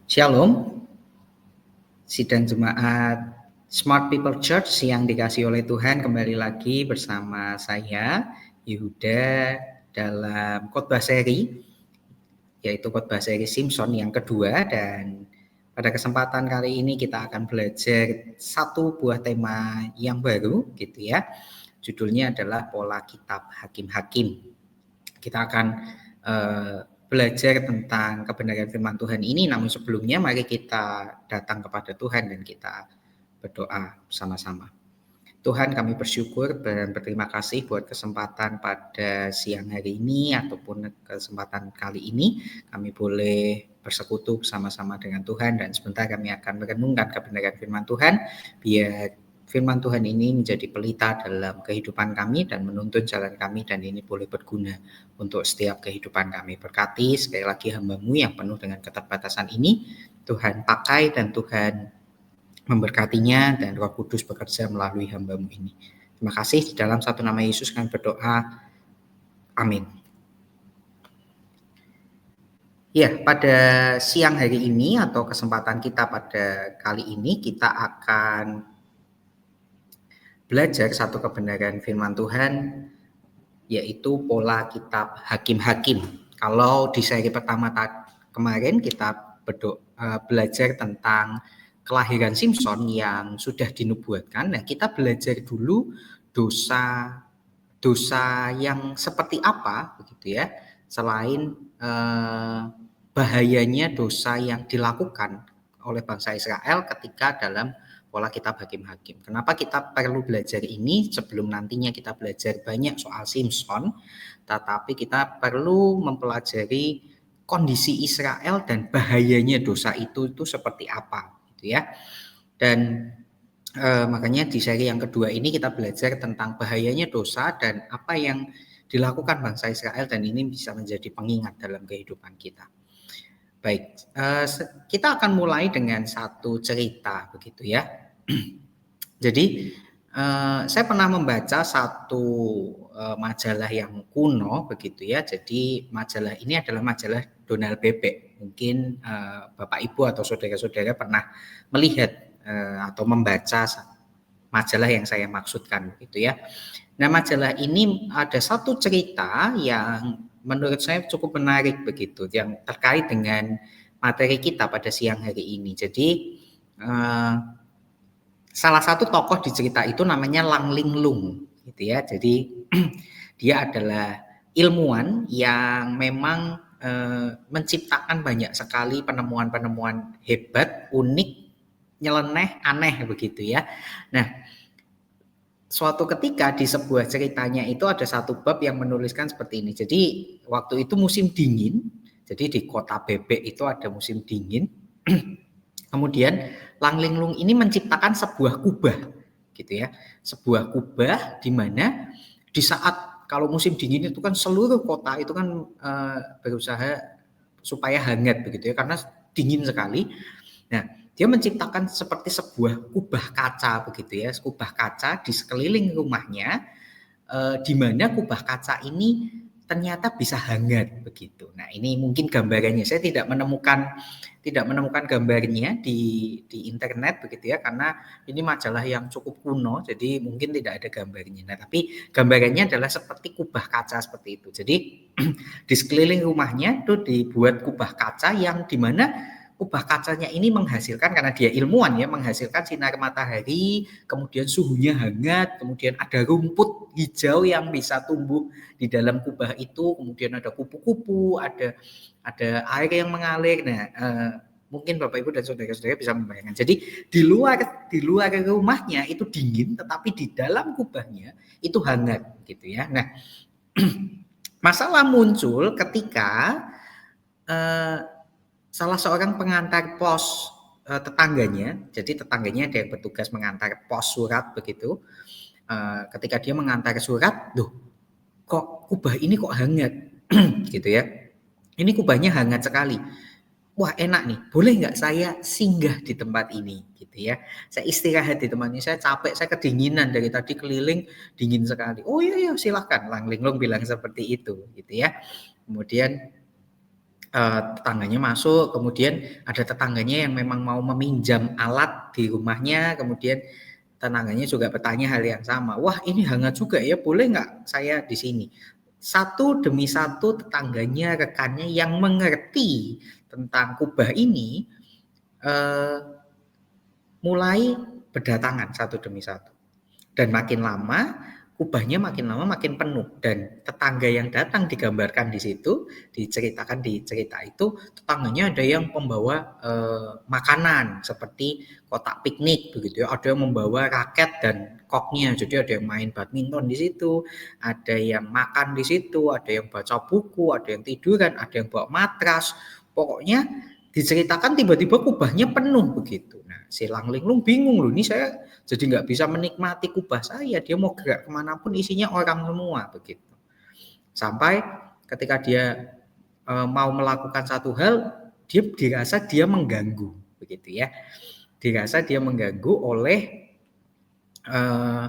Shalom, sidang jemaat Smart People Church yang dikasihi oleh Tuhan, kembali lagi bersama saya Yehuda dalam khotbah seri, yaitu khotbah seri Simpson yang kedua. Dan pada kesempatan kali ini kita akan belajar satu buah tema yang baru gitu ya. Judulnya adalah pola kitab hakim-hakim. Kita akan belajar tentang kebenaran firman Tuhan ini, namun sebelumnya mari kita datang kepada Tuhan dan kita berdoa bersama-sama. Tuhan, kami bersyukur dan berterima kasih buat kesempatan pada siang hari ini ataupun kesempatan kali ini kami boleh bersekutu bersama-sama dengan Tuhan, dan sebentar kami akan merenungkan kebenaran firman Tuhan, biar firman Tuhan ini menjadi pelita dalam kehidupan kami dan menuntun jalan kami, dan ini boleh berguna untuk setiap kehidupan kami. Berkati sekali lagi hamba-Mu yang penuh dengan keterbatasan ini, Tuhan pakai dan Tuhan memberkatinya, dan Roh Kudus bekerja melalui hamba-Mu ini. Terima kasih, di dalam satu nama Yesus kami berdoa. Amin. Ya, pada siang hari ini atau kesempatan kita pada kali ini kita akan belajar satu kebenaran firman Tuhan, yaitu pola kitab hakim-hakim. Kalau di seri pertama kemarin kita belajar tentang kelahiran Simpson yang sudah dinubuatkan. Nah, kita belajar dulu dosa yang seperti apa begitu ya, selain bahayanya dosa yang dilakukan oleh bangsa Israel ketika dalam pola kitab hakim-hakim. Kenapa kita perlu belajar ini sebelum nantinya kita belajar banyak soal Simpson, tetapi kita perlu mempelajari kondisi Israel dan bahayanya dosa itu seperti apa gitu ya. Dan makanya di seri yang kedua ini kita belajar tentang bahayanya dosa dan apa yang dilakukan bangsa Israel, dan ini bisa menjadi pengingat dalam kehidupan kita. Baik, kita akan mulai dengan satu cerita begitu ya. Jadi saya pernah membaca satu majalah yang kuno begitu ya. Jadi majalah ini adalah majalah Donald Bebek. Mungkin Bapak Ibu atau saudara-saudara pernah melihat atau membaca majalah yang saya maksudkan begitu ya. Nah, majalah ini ada satu cerita yang menurut saya cukup menarik begitu, yang terkait dengan materi kita pada siang hari ini. Jadi salah satu tokoh di cerita itu namanya Lang Linglung gitu ya. Jadi dia adalah ilmuwan yang memang menciptakan banyak sekali penemuan-penemuan hebat, unik, nyeleneh, aneh begitu ya. Nah, suatu ketika di sebuah ceritanya itu ada satu bab yang menuliskan seperti ini. Jadi waktu itu musim dingin, jadi di kota Bebek itu ada musim dingin. Kemudian Lang Linglung ini menciptakan sebuah kubah gitu ya. Sebuah kubah di mana di saat kalau musim dingin itu kan seluruh kota itu kan berusaha supaya hangat begitu ya, karena dingin sekali. Nah, dia menciptakan seperti sebuah kubah kaca begitu ya, kubah kaca di sekeliling rumahnya, di mana kubah kaca ini ternyata bisa hangat begitu. Nah, ini mungkin gambarannya. Saya tidak menemukan gambarnya di internet begitu ya, karena ini majalah yang cukup kuno, jadi mungkin tidak ada gambarnya. Nah, tapi gambarannya adalah seperti kubah kaca seperti itu. Jadi di sekeliling rumahnya itu dibuat kubah kaca yang dimana kubah kacanya ini menghasilkan, karena dia ilmuwan ya, menghasilkan sinar matahari, kemudian suhunya hangat, kemudian ada rumput hijau yang bisa tumbuh di dalam kubah itu, kemudian ada kupu-kupu, ada air yang mengalir. Nah, mungkin Bapak Ibu dan saudara-saudara bisa membayangkan. Jadi di luar rumahnya itu dingin, tetapi di dalam kubahnya itu hangat gitu ya. Nah, masalah muncul ketika salah seorang pengantar pos tetangganya, jadi tetangganya ada yang bertugas mengantar pos surat begitu. Ketika dia mengantar surat, loh, kok kubah ini kok hangat gitu ya. Ini kubahnya hangat sekali. Wah, enak nih, boleh nggak saya singgah di tempat ini gitu ya. Saya istirahat di tempat ini, saya capek, saya kedinginan dari tadi keliling, dingin sekali. Oh iya, silahkan, Lang Linglung bilang seperti itu gitu ya. Kemudian tetangganya masuk, kemudian ada tetangganya yang memang mau meminjam alat di rumahnya, kemudian tetangganya juga bertanya hal yang sama, "Wah, ini hangat juga ya, boleh nggak saya di sini?" Satu demi satu tetangganya, rekannya yang mengerti tentang kubah ini, eee, mulai berdatangan satu demi satu. Dan makin lama, kubahnya makin lama makin penuh dan tetangga yang datang digambarkan di situ, diceritakan di cerita itu, tetangganya ada yang pembawa, makanan seperti kotak piknik begitu ya, ada yang membawa raket dan koknya, jadi ada yang main badminton di situ, ada yang makan di situ, ada yang baca buku, ada yang tiduran, ada yang bawa matras, pokoknya diceritakan tiba-tiba kubahnya penuh begitu. Nah, si Lang Linglung bingung loh, ini saya jadi nggak bisa menikmati kubah saya, dia mau gerak kemanapun isinya orang semua begitu. Sampai ketika dia mau melakukan satu hal, dia dirasa dia mengganggu begitu ya. Dirasa dia mengganggu oleh eh,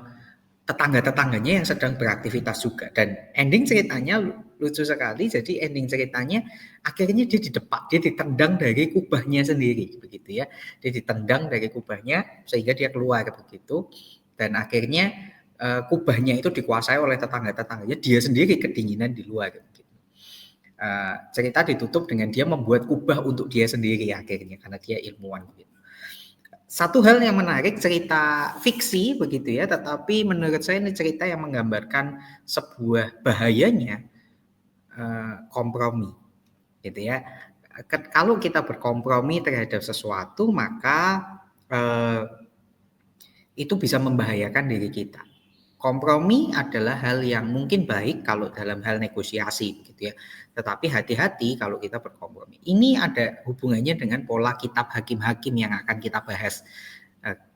tetangga-tetangganya yang sedang beraktivitas juga. Dan ending ceritanya lucu sekali. Jadi ending ceritanya akhirnya dia ditendang dari kubahnya sendiri begitu ya. Dia ditendang dari kubahnya sehingga dia keluar begitu. Dan akhirnya kubahnya itu dikuasai oleh tetangga-tetangganya. Dia sendiri kedinginan di luar begitu. Cerita ditutup dengan dia membuat kubah untuk dia sendiri akhirnya karena dia ilmuwan gitu. Satu hal yang menarik, cerita fiksi begitu ya, tetapi menurut saya ini cerita yang menggambarkan sebuah bahayanya kompromi gitu ya. Kalau kita berkompromi terhadap sesuatu, maka itu bisa membahayakan diri kita. Kompromi adalah hal yang mungkin baik kalau dalam hal negosiasi gitu ya. Tetapi hati-hati kalau kita berkompromi. Ini ada hubungannya dengan pola kitab hakim-hakim yang akan kita bahas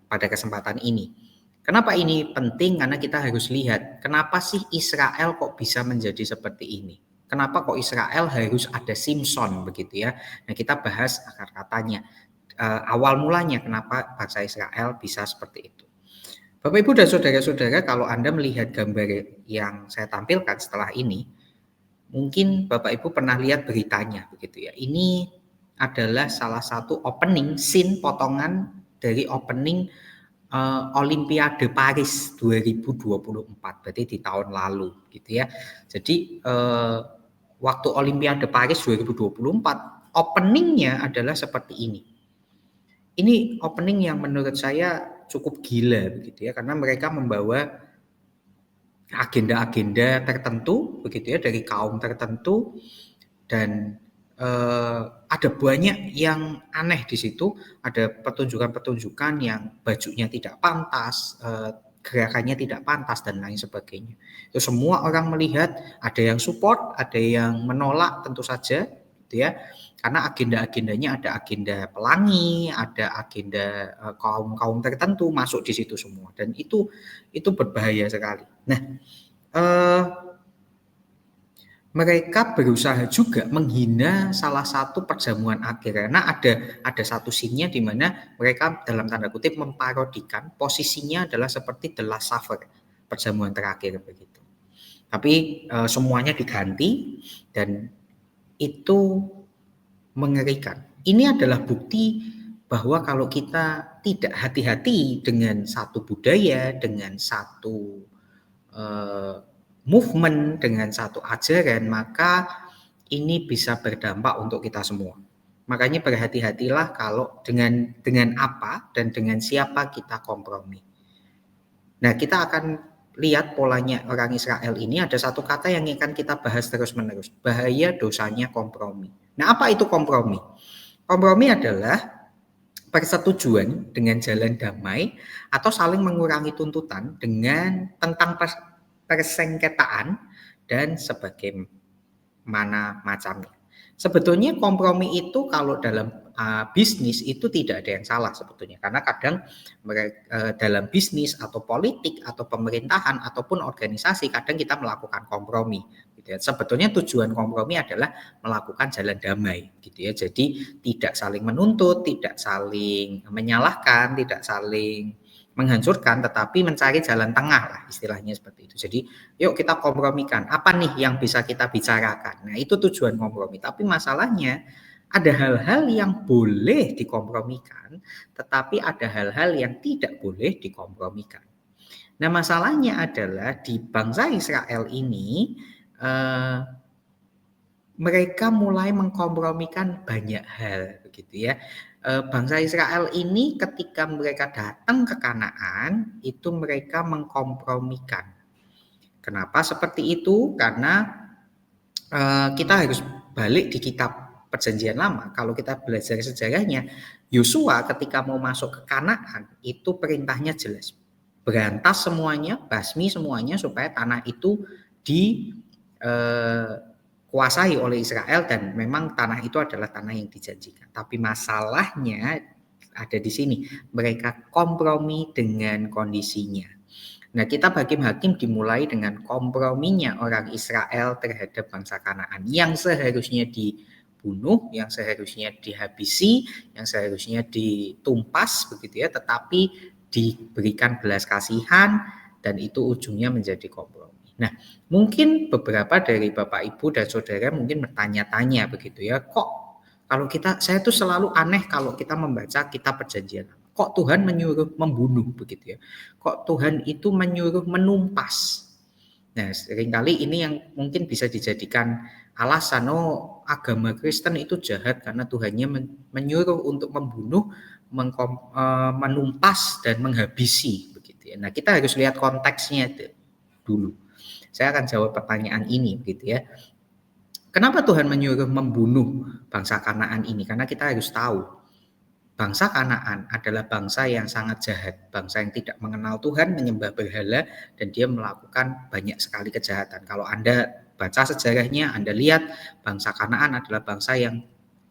pada kesempatan ini. Kenapa ini penting? Karena kita harus lihat kenapa sih Israel kok bisa menjadi seperti ini. Kenapa kok Israel harus ada Simpson begitu ya. Nah, kita bahas akar katanya. Awal mulanya kenapa bangsa Israel bisa seperti itu. Bapak Ibu dan saudara-saudara, kalau Anda melihat gambar yang saya tampilkan setelah ini, mungkin Bapak Ibu pernah lihat beritanya begitu ya. Ini adalah salah satu opening scene potongan dari opening Olimpiade Paris 2024, berarti di tahun lalu gitu ya. Jadi waktu Olimpiade Paris 2024, openingnya adalah seperti ini. Ini opening yang menurut saya cukup gila begitu ya, karena mereka membawa agenda-agenda tertentu begitu ya dari kaum tertentu dan ada banyak yang aneh di situ, ada pertunjukan-pertunjukan yang bajunya tidak pantas, gerakannya tidak pantas dan lain sebagainya. Itu semua orang melihat, ada yang support, ada yang menolak tentu saja gitu ya. Karena agenda-agendanya ada agenda pelangi, ada agenda kaum-kaum tertentu masuk di situ semua dan itu berbahaya sekali. Nah, mereka berusaha juga menghina salah satu perjamuan akhir karena ada satu scene-nya di mana mereka dalam tanda kutip memparodikan posisinya adalah seperti The Last Supper, perjamuan terakhir begitu. Tapi semuanya diganti dan itu mengerikan. Ini adalah bukti bahwa kalau kita tidak hati-hati dengan satu budaya, dengan satu movement, dengan satu ajaran, maka ini bisa berdampak untuk kita semua. Makanya berhati-hatilah kalau dengan apa dan dengan siapa kita kompromi. Nah, kita akan lihat polanya orang Israel ini ada satu kata yang akan kita bahas terus-menerus. Bahaya dosanya kompromi. Nah, apa itu kompromi? Kompromi adalah persetujuan dengan jalan damai atau saling mengurangi tuntutan dengan tentang persengketaan dan sebagaimana macamnya. Sebetulnya kompromi itu kalau dalam bisnis itu tidak ada yang salah sebetulnya karena kadang dalam bisnis atau politik atau pemerintahan ataupun organisasi kadang kita melakukan kompromi gitu ya. Sebetulnya tujuan kompromi adalah melakukan jalan damai gitu ya. Jadi tidak saling menuntut, tidak saling menyalahkan, tidak saling menghancurkan, tetapi mencari jalan tengah lah, istilahnya seperti itu. Jadi yuk kita kompromikan, apa nih yang bisa kita bicarakan. Nah itu tujuan kompromi, tapi masalahnya ada hal-hal yang boleh dikompromikan, tetapi ada hal-hal yang tidak boleh dikompromikan. Nah masalahnya adalah di bangsa Israel ini mereka mulai mengkompromikan banyak hal begitu ya. Bangsa Israel ini ketika mereka datang ke Kanaan itu mereka mengkompromikan. Kenapa seperti itu? Karena kita harus balik di kitab Perjanjian Lama. Kalau kita belajar sejarahnya, Yosua ketika mau masuk ke Kanaan itu perintahnya jelas. Berantas semuanya, basmi semuanya supaya tanah itu dikuasai oleh Israel dan memang tanah itu adalah tanah yang dijanjikan. Tapi masalahnya ada di sini, mereka kompromi dengan kondisinya. Nah, kita hakim-hakim dimulai dengan komprominya orang Israel terhadap bangsa Kanaan yang seharusnya dibunuh, yang seharusnya dihabisi, yang seharusnya ditumpas begitu ya, tetapi diberikan belas kasihan dan itu ujungnya menjadi kompromi. Nah, mungkin beberapa dari Bapak Ibu dan Saudara mungkin bertanya-tanya begitu ya, kok kalau saya tuh selalu aneh kalau kita membaca kitab Perjanjian Lama. Kok Tuhan menyuruh membunuh begitu ya? Kok Tuhan itu menyuruh menumpas? Nah, seringkali ini yang mungkin bisa dijadikan alasan, oh agama Kristen itu jahat karena Tuhannya menyuruh untuk membunuh, menumpas dan menghabisi begitu ya. Nah, kita harus lihat konteksnya dulu. Saya akan jawab pertanyaan ini begitu ya. Kenapa Tuhan menyuruh membunuh bangsa Kanaan ini? Karena kita harus tahu bangsa Kanaan adalah bangsa yang sangat jahat, bangsa yang tidak mengenal Tuhan, menyembah berhala, dan dia melakukan banyak sekali kejahatan. Kalau Anda baca sejarahnya, Anda lihat bangsa Kanaan adalah bangsa yang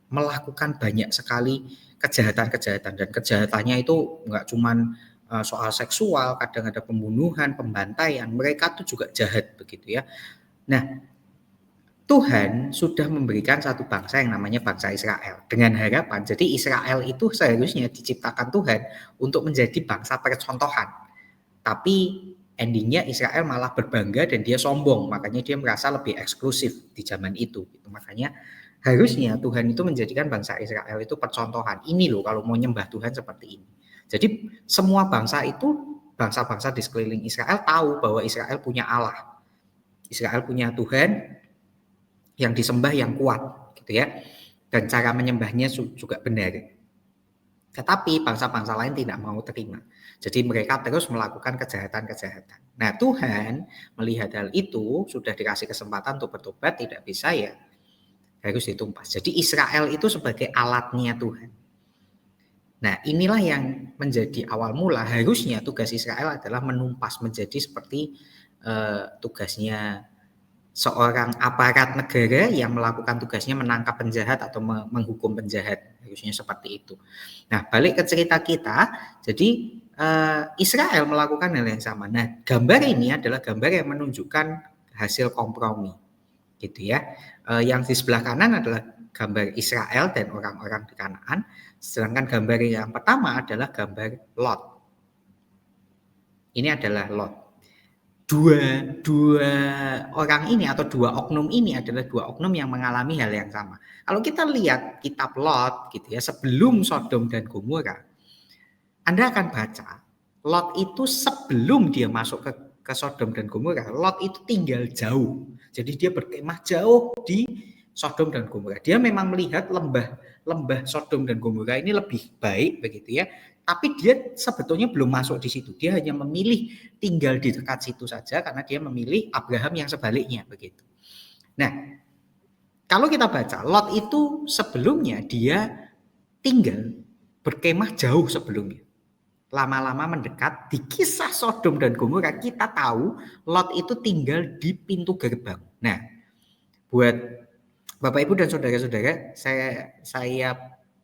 melakukan banyak sekali kejahatan-kejahatan, dan kejahatannya itu nggak cuma soal seksual, kadang ada pembunuhan, pembantaian, mereka tuh juga jahat begitu ya. Nah, Tuhan sudah memberikan satu bangsa yang namanya bangsa Israel dengan harapan, jadi Israel itu seharusnya diciptakan Tuhan untuk menjadi bangsa percontohan, tapi endingnya Israel malah berbangga dan dia sombong, makanya dia merasa lebih eksklusif di zaman itu. Makanya harusnya Tuhan itu menjadikan bangsa Israel itu percontohan, ini loh kalau mau nyembah Tuhan seperti ini. Jadi semua bangsa itu, bangsa-bangsa di sekeliling Israel tahu bahwa Israel punya Allah, Israel punya Tuhan yang disembah yang kuat gitu ya, dan cara menyembahnya juga benar. Tetapi bangsa-bangsa lain tidak mau terima, jadi mereka terus melakukan kejahatan-kejahatan. Nah, Tuhan melihat hal itu, sudah dikasih kesempatan untuk bertobat, tidak bisa ya harus ditumpas. Jadi Israel itu sebagai alatnya Tuhan. Nah, inilah yang menjadi awal mula, harusnya tugas Israel adalah menumpas, menjadi seperti tugasnya seorang aparat negara yang melakukan tugasnya menangkap penjahat atau menghukum penjahat, harusnya seperti itu. Nah, balik ke cerita kita, jadi Israel melakukan hal yang sama. Nah, gambar ini adalah gambar yang menunjukkan hasil kompromi, gitu ya. Yang di sebelah kanan adalah gambar Israel dan orang-orang di Kanaan, sedangkan gambar yang pertama adalah gambar Lot. Ini adalah Lot. Dua orang ini atau dua oknum ini adalah dua oknum yang mengalami hal yang sama. Kalau kita lihat kitab Lot gitu ya, sebelum Sodom dan Gomora, Anda akan baca Lot itu sebelum dia masuk ke Sodom dan Gomora, Lot itu tinggal jauh. Jadi dia berkemah jauh di Sodom dan Gomora. Dia memang melihat lembah Sodom dan Gomora ini lebih baik begitu ya. Tapi dia sebetulnya belum masuk di situ. Dia hanya memilih tinggal di dekat situ saja karena dia memilih Abraham yang sebaliknya begitu. Nah, kalau kita baca Lot itu sebelumnya dia tinggal berkemah jauh sebelumnya. Lama-lama mendekat, di kisah Sodom dan Gomora kita tahu Lot itu tinggal di pintu gerbang. Nah, buat Bapak Ibu dan saudara-saudara, saya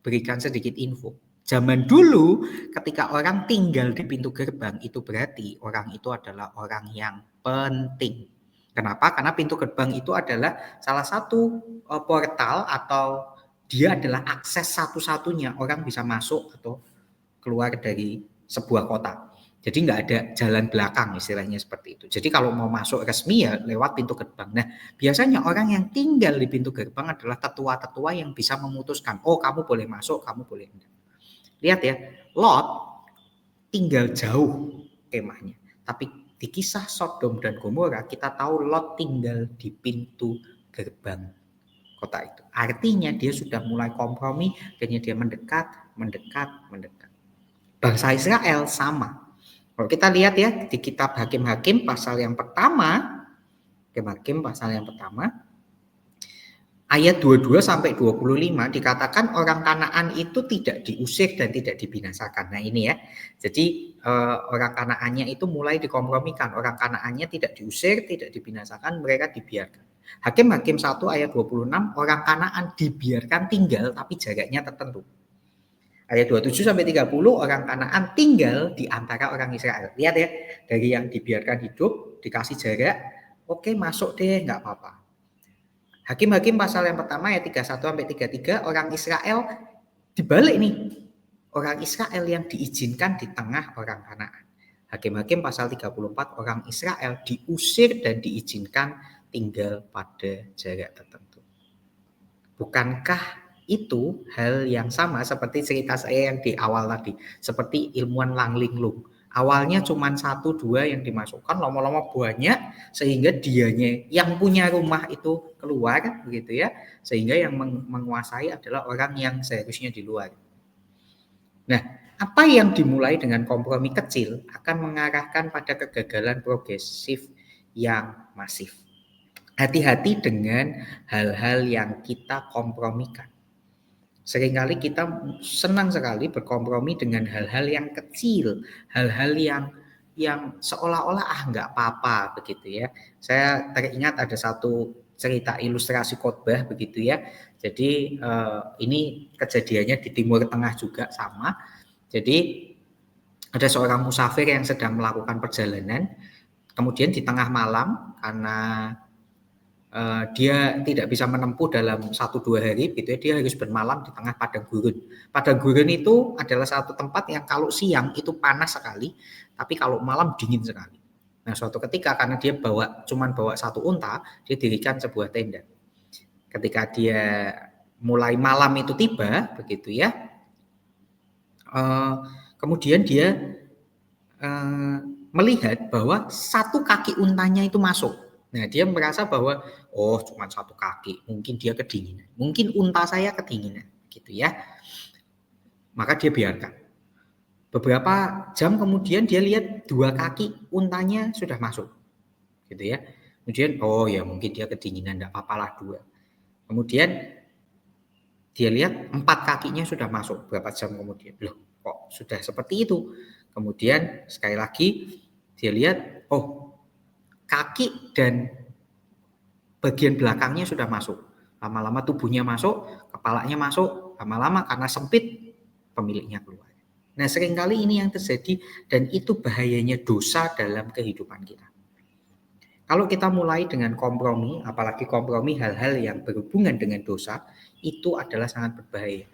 berikan sedikit info. Zaman dulu ketika orang tinggal di pintu gerbang itu berarti orang itu adalah orang yang penting. Kenapa? Karena pintu gerbang itu adalah salah satu portal atau dia adalah akses satu-satunya orang bisa masuk atau keluar dari sebuah kota. Jadi nggak ada jalan belakang istilahnya seperti itu. Jadi kalau mau masuk resmi ya lewat pintu gerbang. Nah, biasanya orang yang tinggal di pintu gerbang adalah tetua-tetua yang bisa memutuskan, oh kamu boleh masuk, kamu boleh enggak. Lihat ya, Lot tinggal jauh kemahnya. Tapi di kisah Sodom dan Gomora kita tahu Lot tinggal di pintu gerbang kota itu. Artinya dia sudah mulai kompromi, akhirnya dia mendekat. Bangsa Israel sama. Kalau kita lihat ya di kitab Hakim-Hakim pasal yang pertama, Hakim-Hakim pasal yang pertama, ayat 22 sampai 25 dikatakan orang Kanaan itu tidak diusir dan tidak dibinasakan. Nah ini ya, jadi orang Kanaannya itu mulai dikompromikan. Orang Kanaannya tidak diusir, tidak dibinasakan, mereka dibiarkan. Hakim-Hakim 1 ayat 26, orang Kanaan dibiarkan tinggal tapi jaraknya tertentu. Ayat 27 sampai 30, orang Kanaan tinggal di antara orang Israel. Lihat ya, dari yang dibiarkan hidup, dikasih jarak, oke masuk deh, nggak apa-apa. Hakim-Hakim pasal yang pertama ayat 31 sampai 33, orang Israel dibalik nih. Orang Israel yang diizinkan di tengah orang Kanaan. Hakim-Hakim pasal 34, orang Israel diusir dan diizinkan tinggal pada jarak tertentu. Bukankah itu hal yang sama seperti cerita saya yang di awal tadi, seperti ilmuwan Lang Linglung. Awalnya cuma 1-2 yang dimasukkan, lama-lama banyak sehingga dianya yang punya rumah itu keluar begitu ya, sehingga yang menguasai adalah orang yang seharusnya di luar. Nah, apa yang dimulai dengan kompromi kecil akan mengarahkan pada kegagalan progresif yang masif. Hati-hati dengan hal-hal yang kita kompromikan. Seringkali kita senang sekali berkompromi dengan hal-hal yang kecil, hal-hal yang seolah-olah nggak apa-apa begitu ya. Saya teringat ada satu cerita ilustrasi khotbah begitu ya. Jadi ini kejadiannya di Timur Tengah juga sama. Jadi ada seorang musafir yang sedang melakukan perjalanan, kemudian di tengah malam karena dia tidak bisa menempuh dalam 1-2 hari gitu ya, dia harus bermalam di tengah padang gurun. Padang gurun itu adalah satu tempat yang kalau siang itu panas sekali, tapi kalau malam dingin sekali. Nah, suatu ketika karena dia cuman bawa satu unta, dia dirikan sebuah tenda. Ketika dia mulai malam itu tiba, begitu ya, kemudian dia melihat bahwa satu kaki untanya itu masuk. Nah, dia merasa bahwa oh cuma satu kaki, mungkin dia kedinginan, mungkin unta saya kedinginan, gitu ya. Maka dia biarkan. Beberapa jam kemudian dia lihat 2 kaki untanya sudah masuk, gitu ya. Kemudian oh ya mungkin dia kedinginan, enggak apa-apalah 2. Kemudian dia lihat 4 kakinya sudah masuk beberapa jam kemudian. Loh, kok sudah seperti itu? Kemudian sekali lagi dia lihat, oh kaki dan bagian belakangnya sudah masuk. Lama-lama tubuhnya masuk, kepalanya masuk, lama-lama karena sempit pemiliknya keluar. Nah, seringkali ini yang terjadi dan itu bahayanya dosa dalam kehidupan kita. Kalau kita mulai dengan kompromi, apalagi kompromi hal-hal yang berhubungan dengan dosa, itu adalah sangat berbahaya.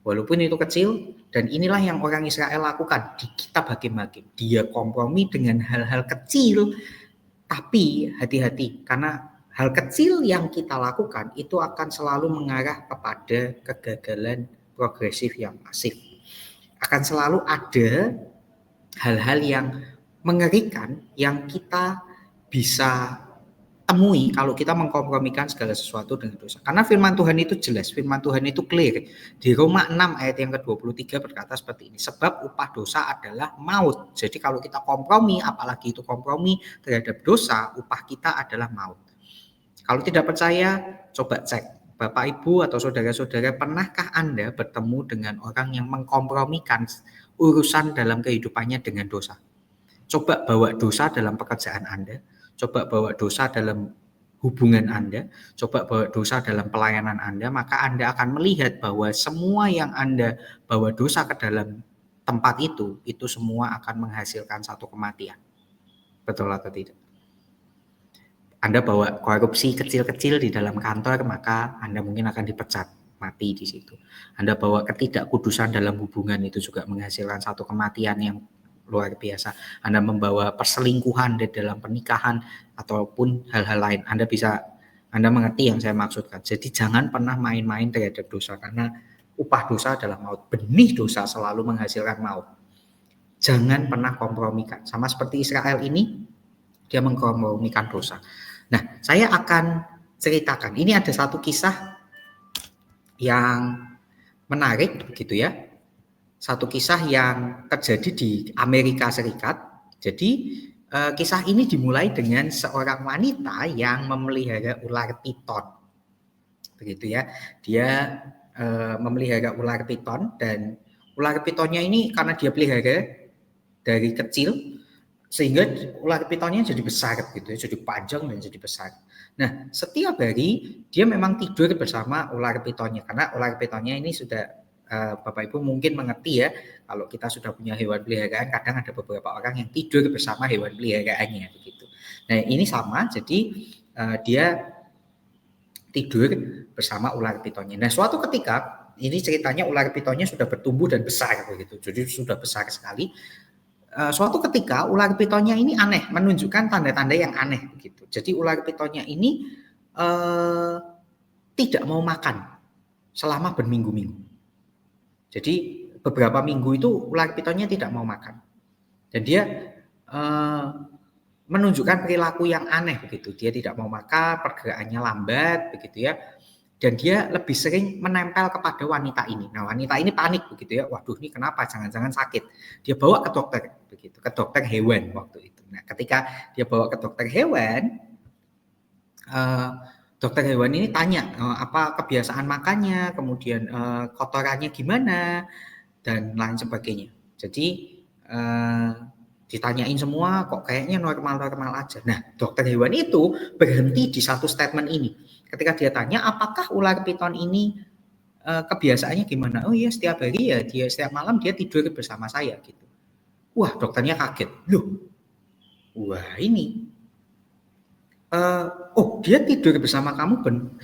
Walaupun itu kecil, dan inilah yang orang Israel lakukan di kitab Hakim-Hakim. Dia kompromi dengan hal-hal kecil, tapi hati-hati karena hal kecil yang kita lakukan itu akan selalu mengarah kepada kegagalan progresif yang masif. Akan selalu ada hal-hal yang mengerikan yang kita bisa temui kalau kita mengkompromikan segala sesuatu dengan dosa. Karena firman Tuhan itu jelas, firman Tuhan itu clear. Di Roma 6 ayat yang ke-23 berkata seperti ini, sebab upah dosa adalah maut. Jadi kalau kita kompromi, apalagi itu kompromi terhadap dosa, upah kita adalah maut. Kalau tidak percaya, coba cek. Bapak, Ibu, atau saudara-saudara, pernahkah Anda bertemu dengan orang yang mengkompromikan urusan dalam kehidupannya dengan dosa? Coba bawa dosa dalam pekerjaan Anda. Coba bawa dosa dalam hubungan Anda, coba bawa dosa dalam pelayanan Anda, maka Anda akan melihat bahwa semua yang Anda bawa dosa ke dalam tempat itu semua akan menghasilkan satu kematian. Betul atau tidak? Anda bawa korupsi kecil-kecil di dalam kantor, maka Anda mungkin akan dipecat, mati di situ. Anda bawa ketidakkudusan dalam hubungan, itu juga menghasilkan satu kematian yang luar biasa. Anda membawa perselingkuhan di dalam pernikahan ataupun hal-hal lain. Anda mengerti yang saya maksudkan. Jadi jangan pernah main-main terhadap dosa, karena upah dosa adalah maut. Benih dosa selalu menghasilkan maut. Jangan pernah kompromikan. Sama seperti Israel ini, dia mengkompromikan dosa. Nah, saya akan ceritakan. Ini ada satu kisah yang menarik begitu ya. Satu kisah yang terjadi di Amerika Serikat. Jadi kisah ini dimulai dengan seorang wanita yang memelihara ular piton. Begitu ya. Dia memelihara ular piton, dan ular pitonnya ini karena dia pelihara dari kecil sehingga ular pitonnya jadi besar gitu ya, jadi panjang dan jadi besar. Nah, setiap hari dia memang tidur bersama ular pitonnya, karena ular pitonnya ini sudah Bapak Ibu mungkin mengerti ya, kalau kita sudah punya hewan peliharaan, kadang ada beberapa orang yang tidur bersama hewan peliharaannya begitu. Nah, ini sama, jadi dia tidur bersama ular pitonnya. Nah, suatu ketika ini ceritanya ular pitonnya sudah bertumbuh dan besar begitu, jadi sudah besar sekali. Suatu ketika ular pitonnya ini aneh, menunjukkan tanda-tanda yang aneh begitu. Jadi ular pitonnya ini tidak mau makan selama berminggu-minggu. Jadi beberapa minggu itu ular pitonnya tidak mau makan, dan dia menunjukkan perilaku yang aneh begitu. Dia tidak mau makan, pergerakannya lambat begitu ya. Dan dia lebih sering menempel kepada wanita ini. Nah, wanita ini panik begitu ya. Waduh, ini kenapa? Jangan-jangan sakit. Dia bawa ke dokter begitu, ke dokter hewan waktu itu. Nah, ketika dia bawa ke dokter hewan, dokter hewan ini tanya apa kebiasaan makannya, kemudian kotorannya gimana, dan lain sebagainya. Jadi ditanyain semua, kok kayaknya normal-normal aja. Nah, dokter hewan itu berhenti di satu statement ini. Ketika dia tanya, apakah ular piton ini kebiasaannya gimana? Oh iya, setiap hari ya, dia setiap malam dia tidur bersama saya gitu. Wah, dokternya kaget. Loh, wah ini. Oh, dia tidur bersama kamu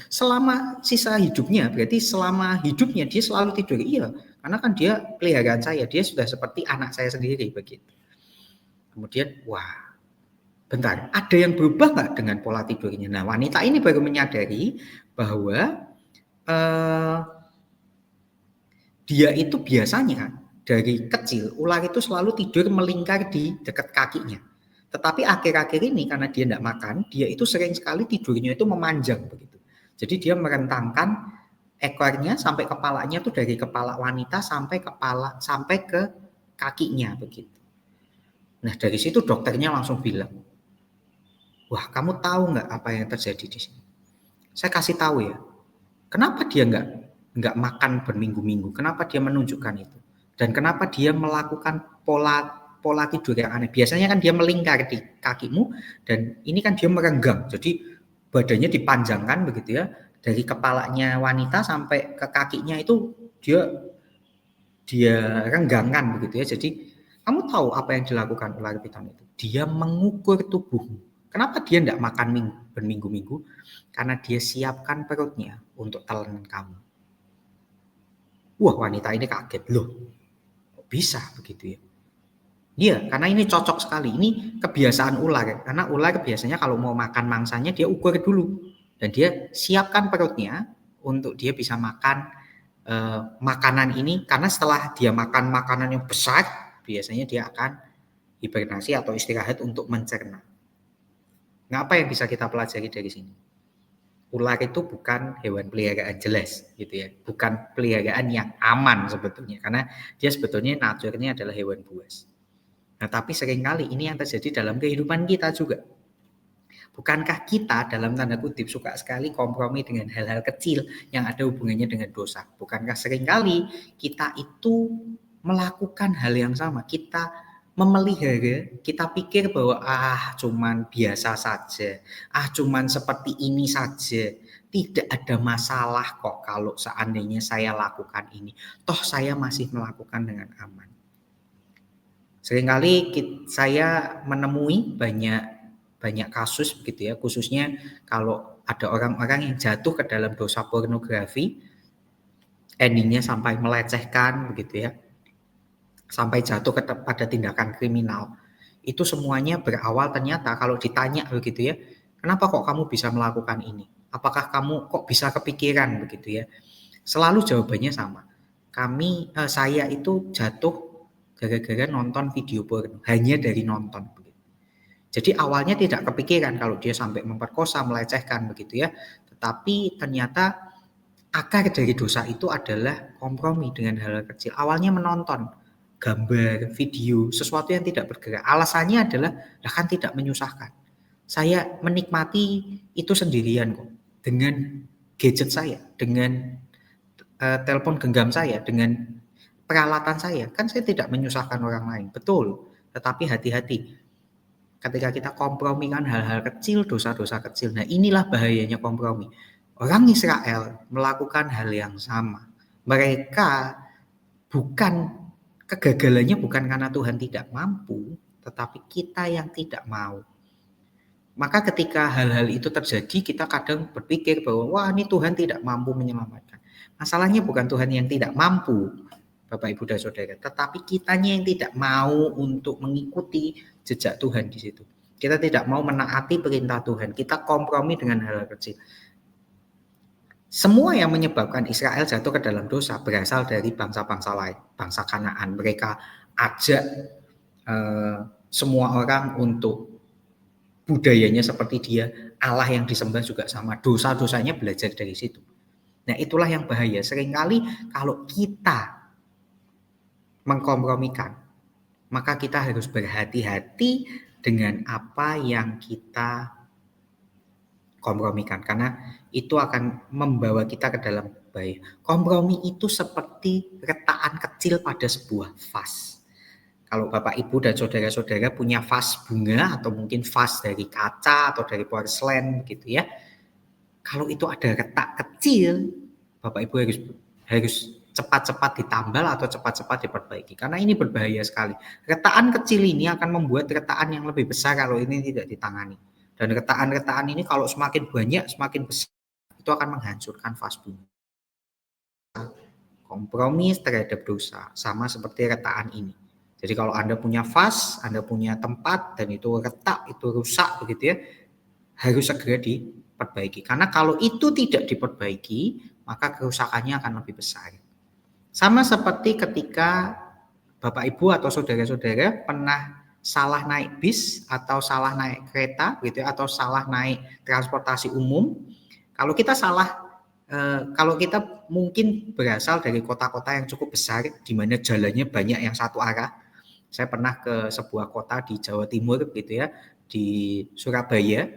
selama sisa hidupnya, berarti selama hidupnya dia selalu tidur. Iya, karena kan dia peliharaan saya, dia sudah seperti anak saya sendiri begitu. Kemudian, wah, bentar, ada yang berubah nggak dengan pola tidurnya? Nah, wanita ini baru menyadari bahwa dia itu biasanya dari kecil ular itu selalu tidur melingkar di dekat kakinya. Tetapi akhir-akhir ini karena dia tidak makan, dia itu sering sekali tidurnya itu memanjang begitu. Jadi dia merentangkan ekornya sampai kepalanya tuh dari kepala wanita sampai ke kakinya begitu. Nah, dari situ dokternya langsung bilang, wah, kamu tahu nggak apa yang terjadi di sini? Saya kasih tahu ya, kenapa dia nggak makan berminggu-minggu? Kenapa dia menunjukkan itu? Dan kenapa dia melakukan pola tidur yang aneh? Biasanya kan dia melingkar di kakimu, dan ini kan dia merenggang. Jadi badannya dipanjangkan begitu ya, dari kepalanya wanita sampai ke kakinya itu dia renggangkan begitu ya. Jadi kamu tahu apa yang dilakukan ular piton itu? Dia mengukur tubuhmu. Kenapa dia tidak makan berminggu-minggu? Karena dia siapkan perutnya untuk telan kamu. Wah, wanita ini kaget. Loh, kok bisa begitu ya? Iya, karena ini cocok sekali. Ini kebiasaan ular. Karena ular biasanya kalau mau makan mangsanya dia ukur dulu. Dan dia siapkan perutnya untuk dia bisa makan makanan ini. Karena setelah dia makan makanan yang besar, biasanya dia akan hibernasi atau istirahat untuk mencerna. Nah, apa yang bisa kita pelajari dari sini? Ular itu bukan hewan peliharaan jelas gitu ya. Bukan peliharaan yang aman sebetulnya, karena dia sebetulnya nature-nya adalah hewan buas. Nah, tapi seringkali ini yang terjadi dalam kehidupan kita juga. Bukankah kita dalam tanda kutip suka sekali kompromi dengan hal-hal kecil yang ada hubungannya dengan dosa? Bukankah seringkali kita itu melakukan hal yang sama? Kita memelihara, kita pikir bahwa cuman biasa saja, cuman seperti ini saja, tidak ada masalah kok kalau seandainya saya lakukan ini, toh saya masih melakukan dengan aman. Seringkali saya menemui banyak kasus begitu ya, khususnya kalau ada orang-orang yang jatuh ke dalam dosa pornografi, endingnya sampai melecehkan begitu ya. sampai jatuh pada tindakan kriminal. Itu semuanya berawal ternyata kalau ditanya begitu ya, "Kenapa kok kamu bisa melakukan ini? Apakah kamu kok bisa kepikiran?" Begitu ya. Selalu jawabannya sama. Saya itu jatuh gara-gara nonton video porno, hanya dari nonton. Jadi awalnya tidak kepikiran kalau dia sampai memperkosa, melecehkan begitu ya. Tetapi ternyata akar dari dosa itu adalah kompromi dengan hal kecil. Awalnya menonton gambar, video, sesuatu yang tidak bergerak. Alasannya adalah, lah kan tidak menyusahkan. Saya menikmati itu sendirian kok. Dengan gadget saya, dengan telepon genggam saya, dengan peralatan saya. Kan saya tidak menyusahkan orang lain. Betul. Tetapi hati-hati. Ketika kita kompromikan hal-hal kecil, dosa-dosa kecil. Nah inilah bahayanya kompromi. Orang Israel melakukan hal yang sama. Mereka kegagalannya bukan karena Tuhan tidak mampu, tetapi kita yang tidak mau. Maka ketika hal-hal itu terjadi, kita kadang berpikir bahwa wah ini Tuhan tidak mampu menyelamatkan. Masalahnya bukan Tuhan yang tidak mampu, Bapak Ibu dan Saudara, tetapi kitanya yang tidak mau untuk mengikuti jejak Tuhan di situ. Kita tidak mau menaati perintah Tuhan, kita kompromi dengan hal-hal kecil. Semua yang menyebabkan Israel jatuh ke dalam dosa berasal dari bangsa-bangsa lain, bangsa Kanaan. Mereka ajak semua orang untuk budayanya seperti dia, Allah yang disembah juga sama, dosa-dosanya belajar dari situ. Nah itulah yang bahaya, seringkali kalau kita mengkompromikan, maka kita harus berhati-hati dengan apa yang kita kompromikan, karena itu akan membawa kita ke dalam bahaya. Kompromi itu seperti retakan kecil pada sebuah vas. Kalau Bapak Ibu dan saudara-saudara punya vas bunga atau mungkin vas dari kaca atau dari porselen gitu ya. Kalau itu ada retak kecil, Bapak Ibu harus cepat-cepat ditambal atau cepat-cepat diperbaiki karena ini berbahaya sekali. Retakan kecil ini akan membuat retakan yang lebih besar kalau ini tidak ditangani. Dan retakan-retakan ini kalau semakin banyak, semakin besar, itu akan menghancurkan vas bunga. Kompromi terhadap dosa, sama seperti retakan ini. Jadi kalau Anda punya vas, Anda punya tempat, dan itu retak, itu rusak begitu ya, harus segera diperbaiki. Karena kalau itu tidak diperbaiki, maka kerusakannya akan lebih besar. Sama seperti ketika Bapak Ibu atau saudara-saudara pernah salah naik bis atau salah naik kereta gitu ya, atau salah naik transportasi umum. Kalau kita mungkin berasal dari kota-kota yang cukup besar di mana jalannya banyak yang satu arah. Saya pernah ke sebuah kota di Jawa Timur gitu ya, di Surabaya.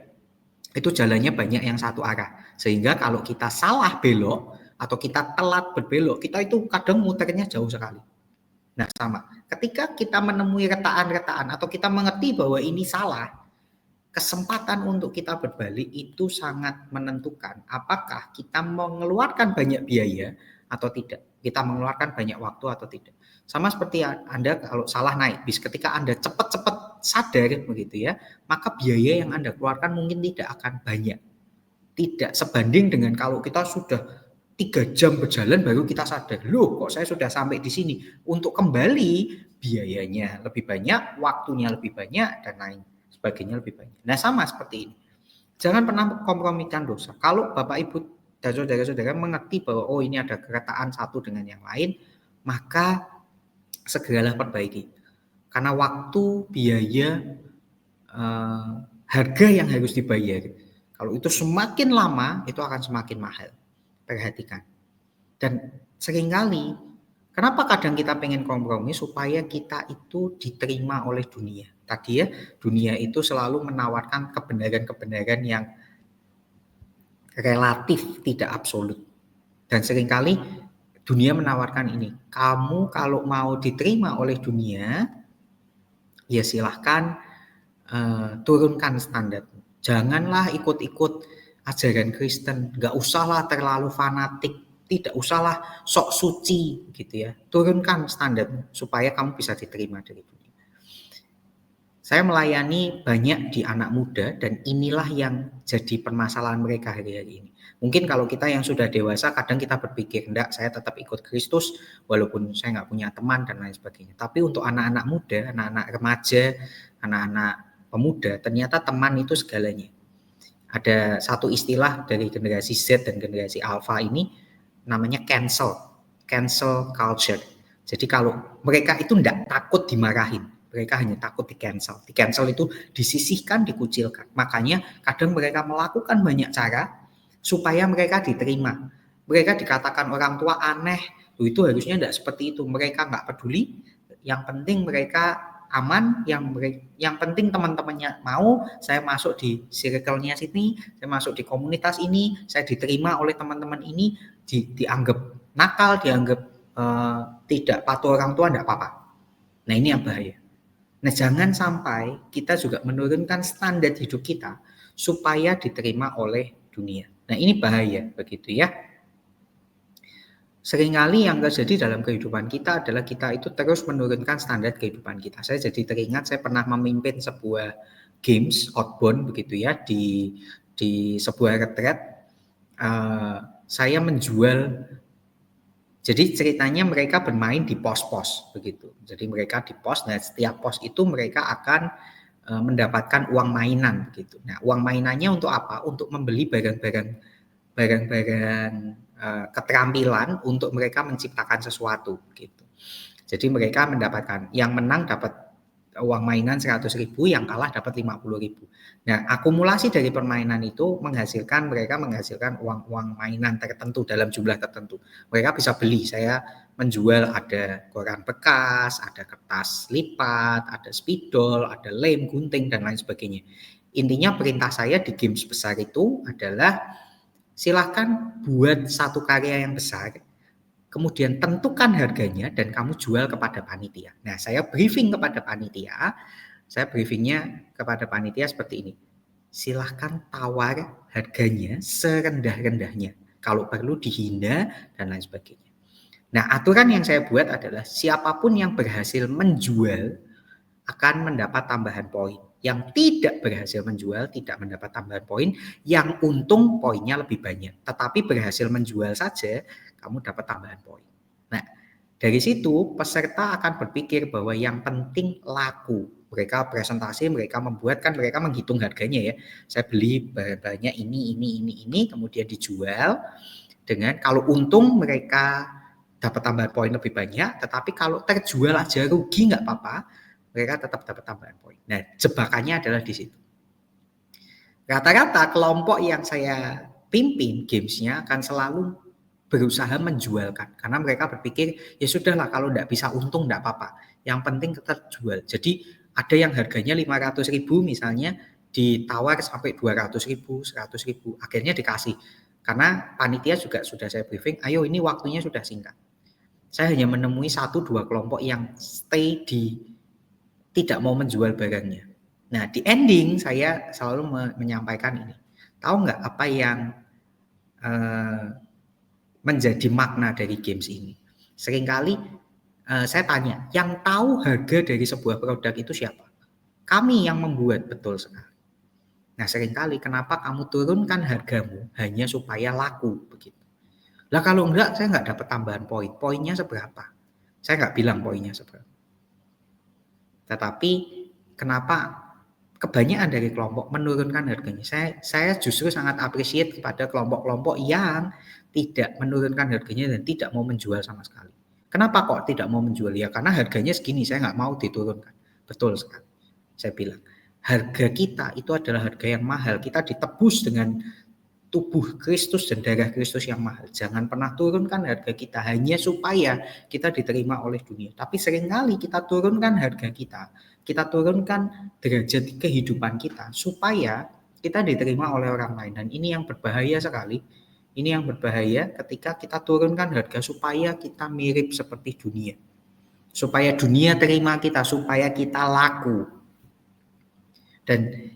Itu jalannya banyak yang satu arah. Sehingga kalau kita salah belok atau kita telat berbelok, kita itu kadang muternya jauh sekali. Nah, sama. Ketika kita menemui retakan-retakan atau kita mengerti bahwa ini salah, kesempatan untuk kita berbalik itu sangat menentukan apakah kita mengeluarkan banyak biaya atau tidak. Kita mengeluarkan banyak waktu atau tidak. Sama seperti Anda kalau salah naik bis, ketika Anda cepat-cepat sadar begitu ya, maka biaya yang Anda keluarkan mungkin tidak akan banyak. Tidak sebanding dengan kalau kita sudah 3 jam berjalan baru kita sadar, loh kok saya sudah sampai di sini. Untuk kembali biayanya lebih banyak, waktunya lebih banyak, dan lain sebagainya lebih banyak. Nah sama seperti ini. Jangan pernah kompromikan dosa. Kalau Bapak Ibu dan saudara-saudara mengerti bahwa oh ini ada keretaan satu dengan yang lain, maka segeralah perbaiki. Karena waktu, biaya, harga yang harus dibayar. Kalau itu semakin lama, itu akan semakin mahal. Perhatikan. Dan seringkali, kenapa kadang kita pengen kompromi supaya kita itu diterima oleh dunia. Tadi ya, dunia itu selalu menawarkan kebenaran-kebenaran yang relatif, tidak absolut. Dan seringkali dunia menawarkan ini, kamu kalau mau diterima oleh dunia, ya silahkan turunkan standar. Janganlah ikut-ikut ajaran Kristen, nggak usahlah terlalu fanatik, tidak usahlah sok suci gitu ya. Turunkan standar supaya kamu bisa diterima dari dunia. Saya melayani banyak di anak muda dan inilah yang jadi permasalahan mereka hari-hari ini. Mungkin kalau kita yang sudah dewasa kadang kita berpikir, enggak, saya tetap ikut Kristus walaupun saya nggak punya teman dan lain sebagainya. Tapi untuk anak-anak muda, anak-anak remaja, anak-anak pemuda, ternyata teman itu segalanya. Ada satu istilah dari generasi Z dan generasi Alpha ini namanya cancel culture. Jadi kalau mereka itu enggak takut dimarahin, mereka hanya takut di cancel. Di cancel itu disisihkan, dikucilkan. Makanya kadang mereka melakukan banyak cara supaya mereka diterima. Mereka dikatakan orang tua aneh, itu harusnya enggak seperti itu. Mereka enggak peduli. Yang penting mereka aman, yang penting teman-temannya mau, saya masuk di circle-nya sini, saya masuk di komunitas ini, saya diterima oleh teman-teman ini, dianggap nakal, dianggap tidak patuh orang tua, enggak apa-apa. Nah ini yang bahaya. Nah jangan sampai kita juga menurunkan standar hidup kita supaya diterima oleh dunia. Nah ini bahaya begitu ya. Seringkali yang terjadi dalam kehidupan kita adalah kita itu terus menurunkan standar kehidupan kita. Saya jadi teringat saya pernah memimpin sebuah games outbound begitu ya di sebuah retret. Saya menjual. Jadi ceritanya mereka bermain di pos-pos begitu. Jadi mereka di pos dan setiap pos itu mereka akan mendapatkan uang mainan gitu. Nah, uang mainannya untuk apa? Untuk membeli barang-barang keterampilan untuk mereka menciptakan sesuatu gitu. Jadi mereka mendapatkan, yang menang dapat uang mainan 100.000, yang kalah dapat 50.000. Nah, akumulasi dari permainan itu mereka menghasilkan uang mainan tertentu dalam jumlah tertentu. Mereka bisa beli, saya menjual ada koran bekas, ada kertas lipat, ada spidol, ada lem, gunting dan lain sebagainya. Intinya perintah saya di games besar itu adalah silakan buat satu karya yang besar, kemudian tentukan harganya dan kamu jual kepada panitia. Nah, saya briefingnya kepada panitia seperti ini. Silahkan tawar harganya serendah-rendahnya. Kalau perlu dihina dan lain sebagainya. Nah, aturan yang saya buat adalah siapapun yang berhasil menjual akan mendapat tambahan poin. Yang tidak berhasil menjual tidak mendapat tambahan poin, yang untung poinnya lebih banyak. Tetapi berhasil menjual saja kamu dapat tambahan poin. Nah, dari situ peserta akan berpikir bahwa yang penting laku. Mereka presentasi, mereka menghitung harganya ya. Saya beli barangnya ini, kemudian dijual dengan kalau untung mereka dapat tambahan poin lebih banyak, tetapi kalau terjual aja rugi nggak apa-apa, mereka tetap dapat tambahan poin. Nah, jebakannya adalah di situ. Rata-rata kelompok yang saya pimpin gamesnya akan selalu berusaha menjualkan. Karena mereka berpikir, ya sudahlah kalau tidak bisa untung tidak apa-apa. Yang penting tetap jual. Jadi ada yang harganya 500.000 misalnya, ditawar sampai 200.000, 100.000. Akhirnya dikasih. Karena panitia juga sudah saya briefing, ayo ini waktunya sudah singkat. Saya hanya menemui 1-2 kelompok yang stay tidak mau menjual barangnya. Nah, di ending saya selalu menyampaikan ini. Tahu nggak apa yang menjadi makna dari games ini? Seringkali saya tanya, yang tahu harga dari sebuah produk itu siapa? Kami yang membuat, betul sekali. Nah, seringkali kenapa kamu turunkan hargamu hanya supaya laku begitu? Lah kalau enggak, saya nggak dapat tambahan poin. Poinnya seberapa? Saya nggak bilang poinnya seberapa. Tetapi kenapa kebanyakan dari kelompok menurunkan harganya? Saya justru sangat appreciate kepada kelompok-kelompok yang tidak menurunkan harganya dan tidak mau menjual sama sekali. Kenapa kok tidak mau menjual? Ya karena harganya segini, saya nggak mau diturunkan. Betul sekali. Saya bilang, harga kita itu adalah harga yang mahal. Kita ditebus dengan tubuh Kristus dan darah Kristus yang mahal. Jangan pernah turunkan harga kita hanya supaya kita diterima oleh dunia. Tapi seringkali kita turunkan harga kita turunkan derajat kehidupan kita supaya kita diterima oleh orang lain. Dan ini yang berbahaya sekali. Ini yang berbahaya ketika kita turunkan harga supaya kita mirip seperti dunia. Supaya dunia terima kita, supaya kita laku. Dan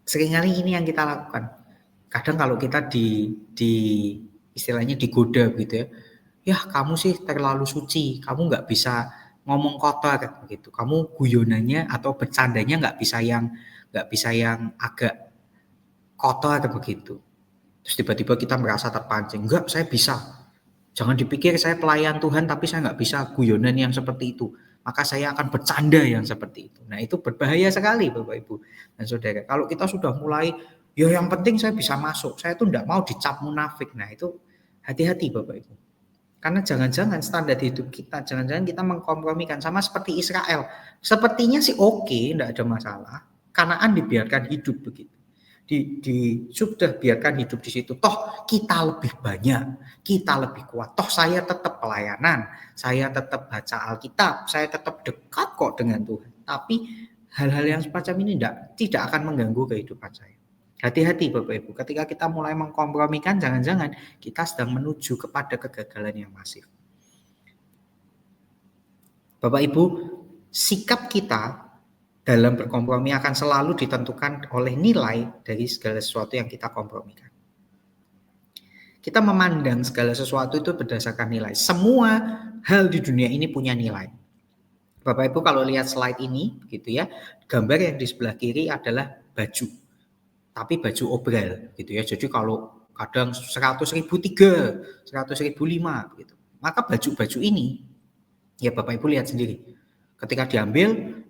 seringkali ini yang kita lakukan. Kadang kalau kita istilahnya digoda gitu ya, ya kamu sih terlalu suci, kamu nggak bisa ngomong kotor begitu. Kamu guyonannya atau bercandanya nggak bisa yang agak kotor begitu. Terus tiba-tiba kita merasa terpancing, enggak, saya bisa. Jangan dipikir saya pelayan Tuhan tapi saya nggak bisa guyonan yang seperti itu. Maka saya akan bercanda yang seperti itu. Nah, itu berbahaya sekali Bapak Ibu dan Saudara. Kalau kita sudah mulai, ya yang penting saya bisa masuk, saya tuh nggak mau dicap munafik. Nah, itu hati-hati Bapak Ibu. Karena jangan-jangan standar hidup kita, jangan-jangan kita mengkompromikan sama seperti Israel. Sepertinya sih oke, enggak ada masalah. Kanaan dibiarkan hidup begitu. Sudah biarkan hidup di situ. Toh kita lebih banyak, kita lebih kuat. Toh saya tetap pelayanan, saya tetap baca Alkitab, saya tetap dekat kok dengan Tuhan. Tapi hal-hal yang semacam ini tidak akan mengganggu kehidupan saya. Hati-hati Bapak Ibu, ketika kita mulai mengkompromikan, jangan-jangan kita sedang menuju kepada kegagalan yang masif. Bapak Ibu, sikap kita dalam berkompromi akan selalu ditentukan oleh nilai dari segala sesuatu yang kita kompromikan. Kita memandang segala sesuatu itu berdasarkan nilai. Semua hal di dunia ini punya nilai. Bapak Ibu kalau lihat slide ini gitu ya, gambar yang di sebelah kiri adalah baju. Tapi baju obral gitu ya. Jadi kalau kadang 100.000 3, 100.000 5 gitu. Maka baju-baju ini ya Bapak Ibu lihat sendiri. Ketika diambil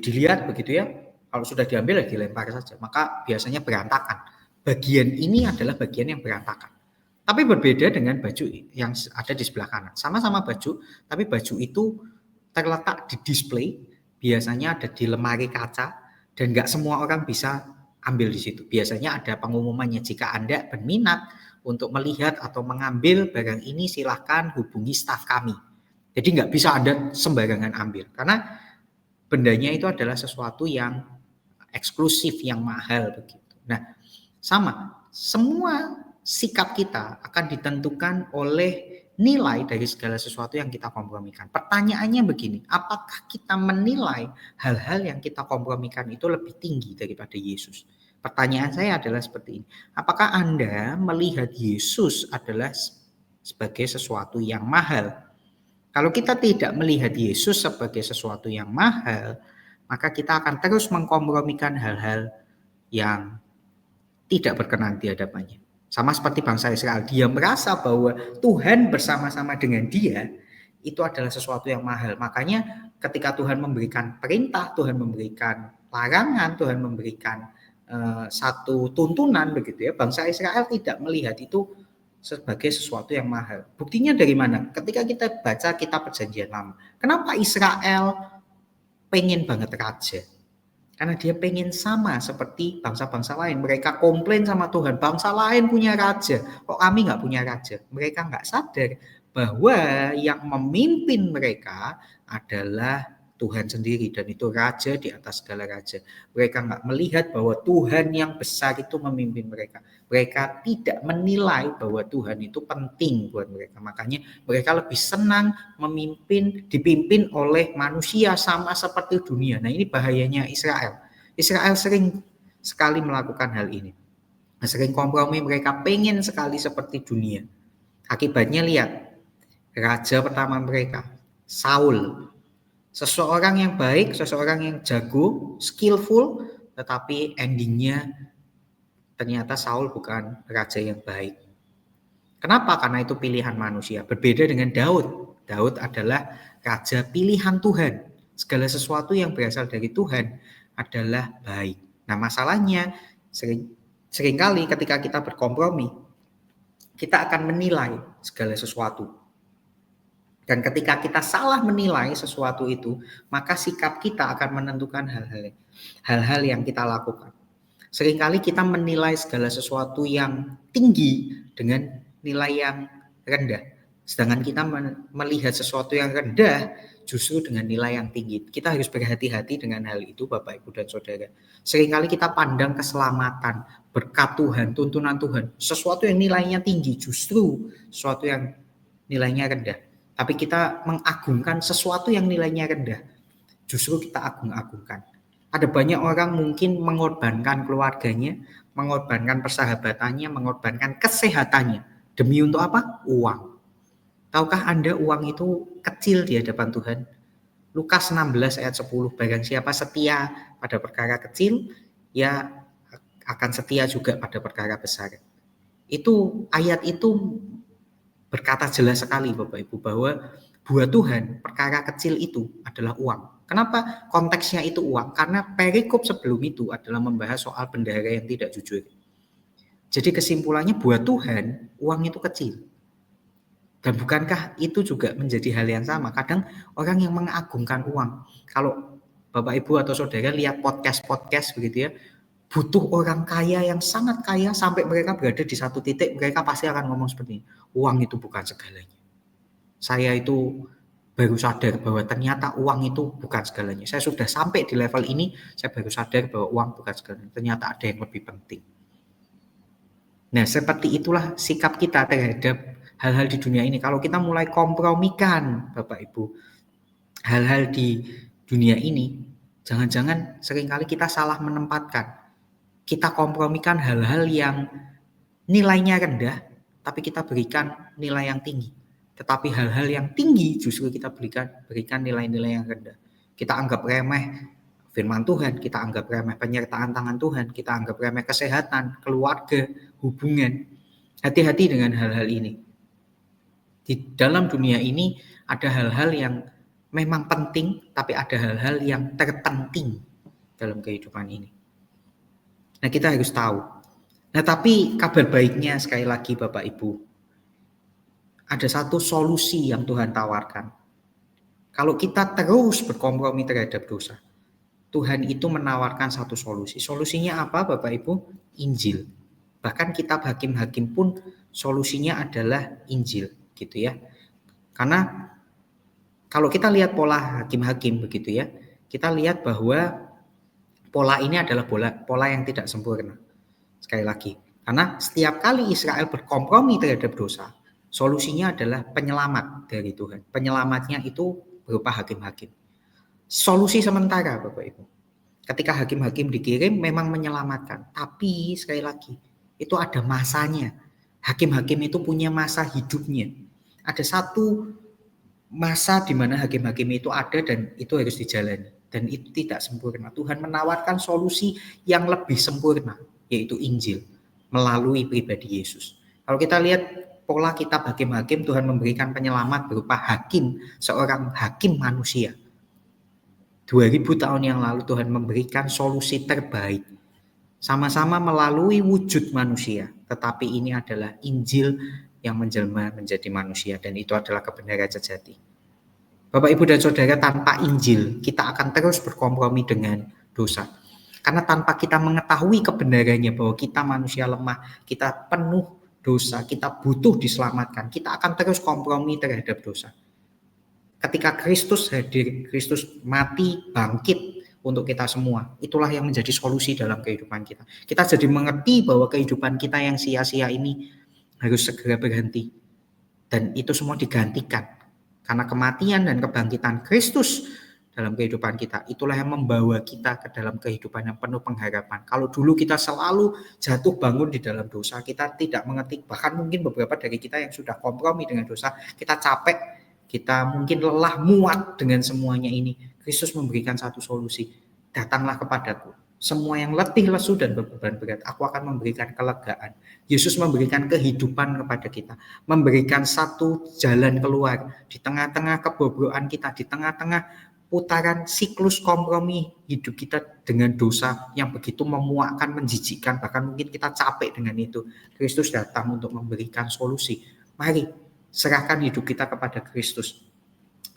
dilihat begitu ya, kalau sudah diambil ya dilempar saja, maka biasanya berantakan. Bagian ini adalah bagian yang berantakan. Tapi berbeda dengan baju yang ada di sebelah kanan. Sama-sama baju, tapi baju itu terletak di display, biasanya ada di lemari kaca, dan nggak semua orang bisa ambil di situ. Biasanya ada pengumumannya, jika Anda berminat untuk melihat atau mengambil barang ini, silahkan hubungi staf kami. Jadi nggak bisa Anda sembarangan ambil, karena bendanya itu adalah sesuatu yang eksklusif, yang mahal begitu. Nah, semua sikap kita akan ditentukan oleh nilai dari segala sesuatu yang kita kompromikan. Pertanyaannya begini, apakah kita menilai hal-hal yang kita kompromikan itu lebih tinggi daripada Yesus? Pertanyaan saya adalah seperti ini. Apakah Anda melihat Yesus adalah sebagai sesuatu yang mahal? Kalau kita tidak melihat Yesus sebagai sesuatu yang mahal, maka kita akan terus mengkompromikan hal-hal yang tidak berkenan di hadapannya. Sama seperti bangsa Israel, dia merasa bahwa Tuhan bersama-sama dengan dia, itu adalah sesuatu yang mahal. Makanya ketika Tuhan memberikan perintah, Tuhan memberikan larangan, Tuhan memberikan satu tuntunan begitu ya, bangsa Israel tidak melihat itu sebagai sesuatu yang mahal. Buktinya dari mana? Ketika kita baca kitab Perjanjian Lama. Kenapa Israel pengen banget raja? Karena dia pengen sama seperti bangsa-bangsa lain. Mereka komplain sama Tuhan, bangsa lain punya raja, kok kami nggak punya raja? Mereka nggak sadar bahwa yang memimpin mereka adalah Tuhan sendiri, dan itu raja di atas segala raja. Mereka nggak melihat bahwa Tuhan yang besar itu memimpin mereka. Mereka tidak menilai bahwa Tuhan itu penting buat mereka. Makanya mereka lebih senang dipimpin oleh manusia sama seperti dunia. Nah, ini bahayanya Israel. Israel sering sekali melakukan hal ini. Sering kompromi, mereka pengen sekali seperti dunia. Akibatnya lihat, raja pertama mereka, Saul. Seseorang yang baik, seseorang yang jago, skillful, tetapi endingnya ternyata Saul bukan raja yang baik. Kenapa? Karena itu pilihan manusia. Berbeda dengan Daud. Daud adalah raja pilihan Tuhan. Segala sesuatu yang berasal dari Tuhan adalah baik. Nah, masalahnya seringkali ketika kita berkompromi, kita akan menilai segala sesuatu. Dan ketika kita salah menilai sesuatu itu, maka sikap kita akan menentukan hal-hal yang kita lakukan. Seringkali kita menilai segala sesuatu yang tinggi dengan nilai yang rendah. Sedangkan kita melihat sesuatu yang rendah justru dengan nilai yang tinggi. Kita harus berhati-hati dengan hal itu Bapak, Ibu, dan Saudara. Seringkali kita pandang keselamatan, berkat Tuhan, tuntunan Tuhan, sesuatu yang nilainya tinggi, justru sesuatu yang nilainya rendah. Tapi kita mengagungkan sesuatu yang nilainya rendah, justru kita agung-agungkan. Ada banyak orang mungkin mengorbankan keluarganya, mengorbankan persahabatannya, mengorbankan kesehatannya. Demi untuk apa? Uang. Tahukah Anda uang itu kecil di hadapan Tuhan? Lukas 16 ayat 10, barang siapa setia pada perkara kecil, ya akan setia juga pada perkara besar. Itu ayat itu berkata jelas sekali Bapak Ibu bahwa buat Tuhan perkara kecil itu adalah uang. Kenapa konteksnya itu uang? Karena perikop sebelum itu adalah membahas soal bendahara yang tidak jujur. Jadi kesimpulannya buat Tuhan uang itu kecil. Dan bukankah itu juga menjadi hal yang sama? Kadang orang yang mengagungkan uang, kalau Bapak Ibu atau Saudara lihat podcast-podcast begitu ya, butuh orang kaya yang sangat kaya sampai mereka berada di satu titik, mereka pasti akan ngomong seperti ini, uang itu bukan segalanya. Saya itu baru sadar bahwa ternyata uang itu bukan segalanya. Saya sudah sampai di level ini, saya baru sadar bahwa uang bukan segalanya. Ternyata ada yang lebih penting. Nah, seperti itulah sikap kita terhadap hal-hal di dunia ini. Kalau kita mulai kompromikan, Bapak Ibu, hal-hal di dunia ini, jangan-jangan seringkali kita salah menempatkan. Kita kompromikan hal-hal yang nilainya rendah, tapi kita berikan nilai yang tinggi. Tetapi hal-hal yang tinggi justru kita berikan nilai-nilai yang rendah. Kita anggap remeh firman Tuhan, kita anggap remeh penyertaan tangan Tuhan, kita anggap remeh kesehatan, keluarga, hubungan. Hati-hati dengan hal-hal ini. Di dalam dunia ini ada hal-hal yang memang penting, tapi ada hal-hal yang terpenting dalam kehidupan ini. Nah, kita harus tahu. Nah, tapi kabar baiknya sekali lagi Bapak Ibu, ada satu solusi yang Tuhan tawarkan. Kalau kita terus berkompromi terhadap dosa, Tuhan itu menawarkan satu solusi. Solusinya apa Bapak Ibu? Injil. Bahkan kitab Hakim-Hakim pun solusinya adalah Injil, gitu ya. Karena kalau kita lihat pola Hakim-Hakim begitu ya, kita lihat bahwa pola ini adalah pola yang tidak sempurna. Sekali lagi, karena setiap kali Israel berkompromi terhadap dosa, solusinya adalah penyelamat dari Tuhan. Penyelamatnya itu berupa hakim-hakim. Solusi sementara Bapak Ibu. Ketika hakim-hakim dikirim memang menyelamatkan. Tapi sekali lagi, itu ada masanya. Hakim-hakim itu punya masa hidupnya. Ada satu masa di mana hakim-hakim itu ada dan itu harus dijalani. Dan itu tidak sempurna. Tuhan menawarkan solusi yang lebih sempurna, yaitu Injil melalui pribadi Yesus. Kalau kita lihat pola kitab Hakim-Hakim, Tuhan memberikan penyelamat berupa hakim, seorang hakim manusia. 2000 tahun yang lalu Tuhan memberikan solusi terbaik. Sama-sama melalui wujud manusia. Tetapi ini adalah Injil yang menjelma menjadi manusia. Dan itu adalah kebenaran sejati. Bapak, Ibu, dan Saudara, tanpa Injil kita akan terus berkompromi dengan dosa. Karena tanpa kita mengetahui kebenarannya bahwa kita manusia lemah, kita penuh dosa, kita butuh diselamatkan, kita akan terus kompromi terhadap dosa. Ketika Kristus hadir, Kristus mati, bangkit untuk kita semua, itulah yang menjadi solusi dalam kehidupan kita. Kita jadi mengerti bahwa kehidupan kita yang sia-sia ini harus segera berhenti. Dan itu semua digantikan. Karena kematian dan kebangkitan Kristus dalam kehidupan kita, itulah yang membawa kita ke dalam kehidupan yang penuh pengharapan. Kalau dulu kita selalu jatuh bangun di dalam dosa, kita tidak mengerti, bahkan mungkin beberapa dari kita yang sudah kompromi dengan dosa, kita capek, kita mungkin lelah, muat dengan semuanya ini. Kristus memberikan satu solusi, datanglah kepadaku. Semua yang letih, lesu, dan beban berat, aku akan memberikan kelegaan. Yesus memberikan kehidupan kepada kita, memberikan satu jalan keluar di tengah-tengah kebobrokan kita, di tengah-tengah putaran siklus kompromi hidup kita dengan dosa yang begitu memuakkan, menjijikkan, bahkan mungkin kita capek dengan itu. Kristus datang untuk memberikan solusi. Mari serahkan hidup kita kepada Kristus.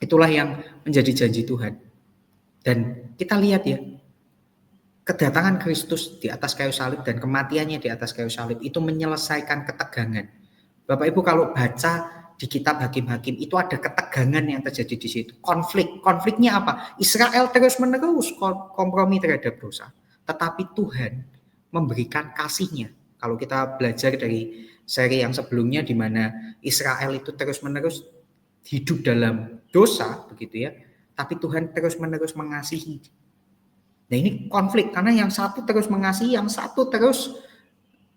Itulah yang menjadi janji Tuhan. Dan kita lihat ya, kedatangan Kristus di atas kayu salib dan kematiannya di atas kayu salib itu menyelesaikan ketegangan. Bapak Ibu kalau baca di kitab Hakim-Hakim itu ada ketegangan yang terjadi di situ. Konfliknya apa? Israel terus-menerus kompromi terhadap dosa. Tetapi Tuhan memberikan kasih-Nya. Kalau kita belajar dari seri yang sebelumnya di mana Israel itu terus-menerus hidup dalam dosa begitu ya. Tapi Tuhan terus-menerus mengasihi. Nah, ini konflik karena yang satu terus mengasihi, yang satu terus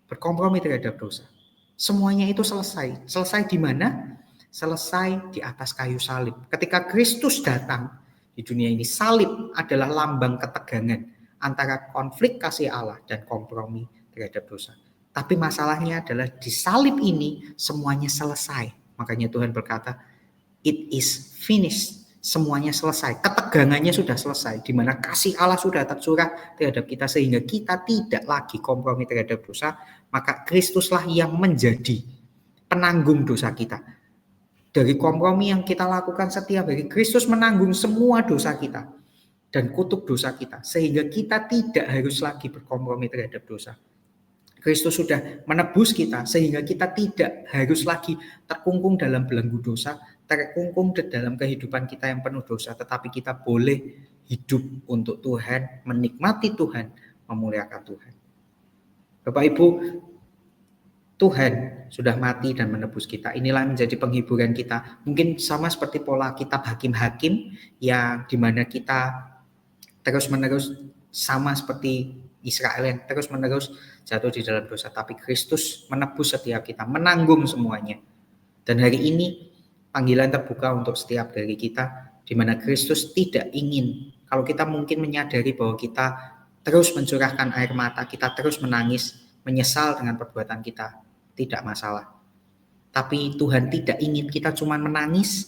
berkompromi terhadap dosa. Semuanya itu selesai. Selesai di mana? Selesai di atas kayu salib. Ketika Kristus datang, di dunia ini. Salib adalah lambang ketegangan antara konflik kasih Allah dan kompromi terhadap dosa. Tapi masalahnya adalah di salib ini semuanya selesai. Makanya Tuhan berkata, it is finished. Semuanya selesai. Ketegangannya sudah selesai. Di mana kasih Allah sudah tercurah terhadap kita sehingga kita tidak lagi kompromi terhadap dosa. Maka Kristuslah yang menjadi penanggung dosa kita. Dari kompromi yang kita lakukan setiap hari, Kristus menanggung semua dosa kita dan kutuk dosa kita, sehingga kita tidak harus lagi berkompromi terhadap dosa. Kristus sudah menebus kita, sehingga kita tidak harus lagi terkungkung dalam belenggu dosa, terkungkung dalam kehidupan kita yang penuh dosa, tetapi kita boleh hidup untuk Tuhan, menikmati Tuhan, memuliakan Tuhan. Bapak Ibu, Tuhan sudah mati dan menebus kita. Inilah menjadi penghiburan kita. Mungkin sama seperti pola kitab Hakim-Hakim yang dimana kita terus-menerus sama seperti Israel yang terus-menerus jatuh di dalam dosa. Tapi Kristus menebus setiap kita, menanggung semuanya. Dan hari ini panggilan terbuka untuk setiap dari kita, di mana Kristus tidak ingin, kalau kita mungkin menyadari bahwa kita terus mencurahkan air mata, kita terus menangis, menyesal dengan perbuatan kita, tidak masalah. Tapi Tuhan tidak ingin kita cuma menangis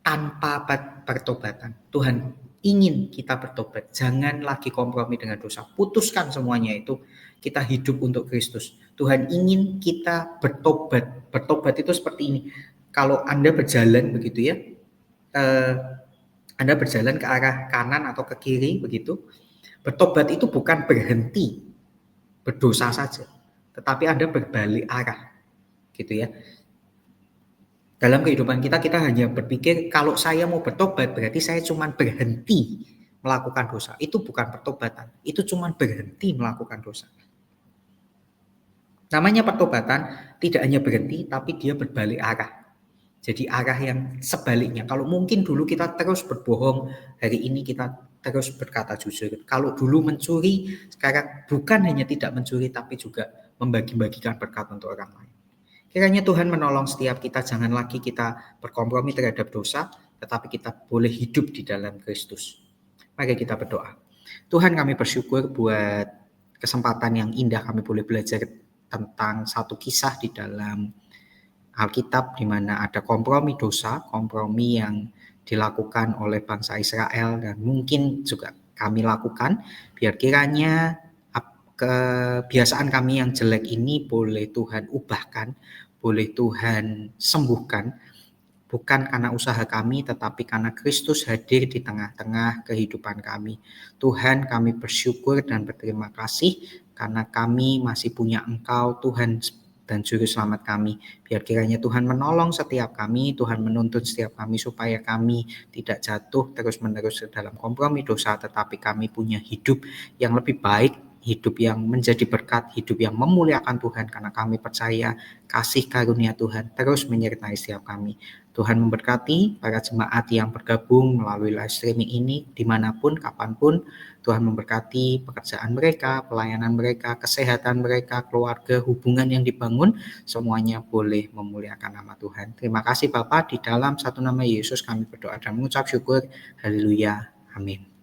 tanpa pertobatan. Tuhan ingin kita bertobat. Jangan lagi kompromi dengan dosa. Putuskan semuanya itu. Kita hidup untuk Kristus. Tuhan ingin kita bertobat. Bertobat itu seperti ini. Kalau Anda berjalan begitu ya, Anda berjalan ke arah kanan atau ke kiri begitu. Bertobat itu bukan berhenti berdosa saja, tetapi Anda berbalik arah, gitu ya. Dalam kehidupan kita hanya berpikir kalau saya mau bertobat berarti saya cuma berhenti melakukan dosa. Itu bukan pertobatan, itu cuma berhenti melakukan dosa. Namanya pertobatan tidak hanya berhenti, tapi dia berbalik arah. Jadi arah yang sebaliknya. Kalau mungkin dulu kita terus berbohong, hari ini kita terus berkata jujur. Kalau dulu mencuri, sekarang bukan hanya tidak mencuri, tapi juga membagi-bagikan berkat untuk orang lain. Kiranya Tuhan menolong setiap kita, jangan lagi kita berkompromi terhadap dosa, tetapi kita boleh hidup di dalam Kristus. Mari kita berdoa. Tuhan, kami bersyukur buat kesempatan yang indah kami boleh belajar tentang satu kisah di dalam Alkitab di mana ada kompromi dosa, kompromi yang dilakukan oleh bangsa Israel dan mungkin juga kami lakukan. Biar kiranya kebiasaan kami yang jelek ini boleh Tuhan ubahkan, boleh Tuhan sembuhkan, bukan karena usaha kami tetapi karena Kristus hadir di tengah-tengah kehidupan kami. Tuhan, kami bersyukur dan berterima kasih karena kami masih punya Engkau Tuhan dan Juru Selamat kami. Biar kiranya Tuhan menolong setiap kami, Tuhan menuntun setiap kami supaya kami tidak jatuh terus-menerus dalam kompromi dosa, tetapi kami punya hidup yang lebih baik, hidup yang menjadi berkat, hidup yang memuliakan Tuhan, karena kami percaya kasih karunia Tuhan terus menyertai setiap kami. Tuhan memberkati para jemaat yang bergabung melalui live streaming ini dimanapun, kapanpun. Tuhan memberkati pekerjaan mereka, pelayanan mereka, kesehatan mereka, keluarga, hubungan yang dibangun, semuanya boleh memuliakan nama Tuhan. Terima kasih Bapa, di dalam satu nama Yesus kami berdoa dan mengucap syukur. Haleluya. Amin.